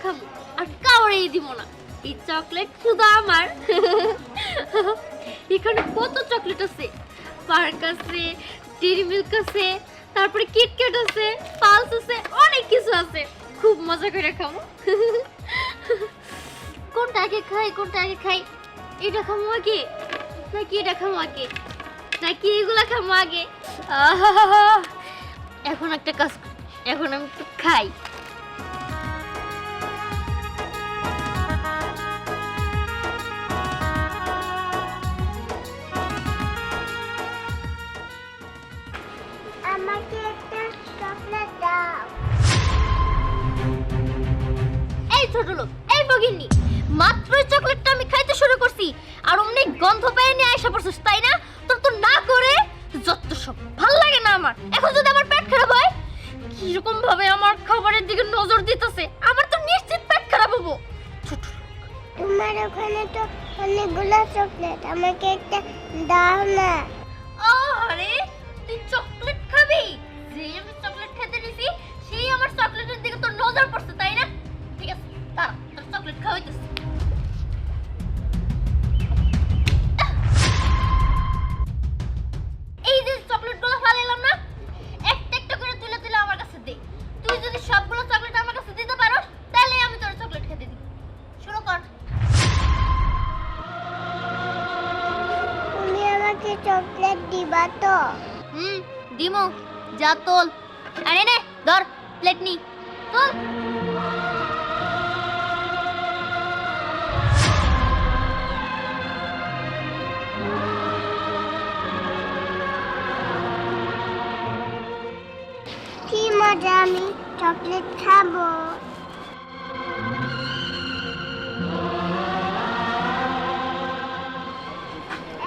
খাবো আর কাউরেই দিব না। এই চকলেট শুধু আমার। এখানে কত চকলেট আছে, পার্ক আছে, ডেইরি মিল্ক আছে, তারপরে কিটক্যাট আছে, পালস আছে, অনেক কিছু আছে। খুব মজা করে খাবো। কোনটা আগে খাই, কোনটা আগে খাই? এটা খাবো আগে নাকি এটা খাবো আগে নাকি এগুলা খাবো আগে? এখন একটা কাজ করি, এখন আমি একটু খাই। আমাকে একটা চকলেট দাও। এই ছোট লোক, এই বগিনি, মাত্রই চকলেটটা আমি খাইতে শুরু করছি আর অমনি গন্ধ পেয়ে নিয়ে আইসা পড়ছিস, তাই না? তোর তো না করে যত সব ভাল লাগে না আমার। এখন যদি আমার পেট খারাপ হয়, কিরকম ভাবে আমার খাবারের দিকে নজর দিতেছে, আমার তো নিশ্চিত পেট খারাপ হবো। ছোট লোক, তোমার ওখানে তো অনেকগুলো চকলেট, আমাকে একটা দাও না। আরে তুই চকলেট খাবি? যেই আমি চকলেট খেতে নিছি সেই আমার চকলেটের দিকে তোর নজর পড়ছে, তাই না? ঠিক আছে, দাঁড়া, তোর চকলেট খাওয়াইতেছি। এই যে চকলেটগুলো ফালাইলাম না, একটা একটা করে তুলে তুলে আমার কাছে দে। তুই যদি সবগুলো চকলেট আমার কাছে দিতে পারোস, তাহলে আমি তোর চকলেট খেতে দিব। শুরু কর। তুমি আমাকে চকলেট দিবা তো? দিমো, যা তোল। আরে নে, ধর প্লেট নি, তোল। কি মজা, আমি চকলেট খাবো।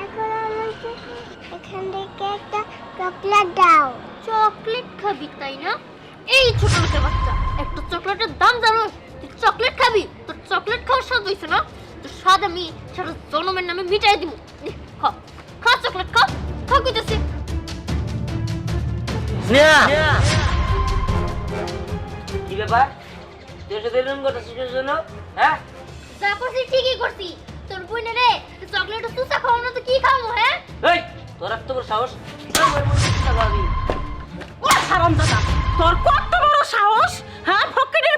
এখন আমাকে এখান থেকে একটা চকলেট দাও। চকলেট খাবি তাই না? এই ছোট লোকের বাচ্চা, একটা চকলেটের দাম জানো? তুই চকলেট খাবি? তোর চকলেট খাওয়ার স্বাদ হইছে না? তোর স্বাদ আমি সারা জনমের নামে মিটাই দিব। খা খা, চকলেট খা, খা কইতেছি। কি ব্যাপার? তুই সাথে এরকম করতেছিস জন্য? হ্যাঁ, যা করছি ঠিকই করছি। তোর বোনে রে চকলেট তুসা খাওয়ানো না তো কি খাওয়াবো? হ্যাঁ, এই তোর এত বড় সাহস, আমার মনে চিন্তা করবি। ও হারামজাদা, তোর কত বড় সাহস! হ্যাঁ, ফকিরের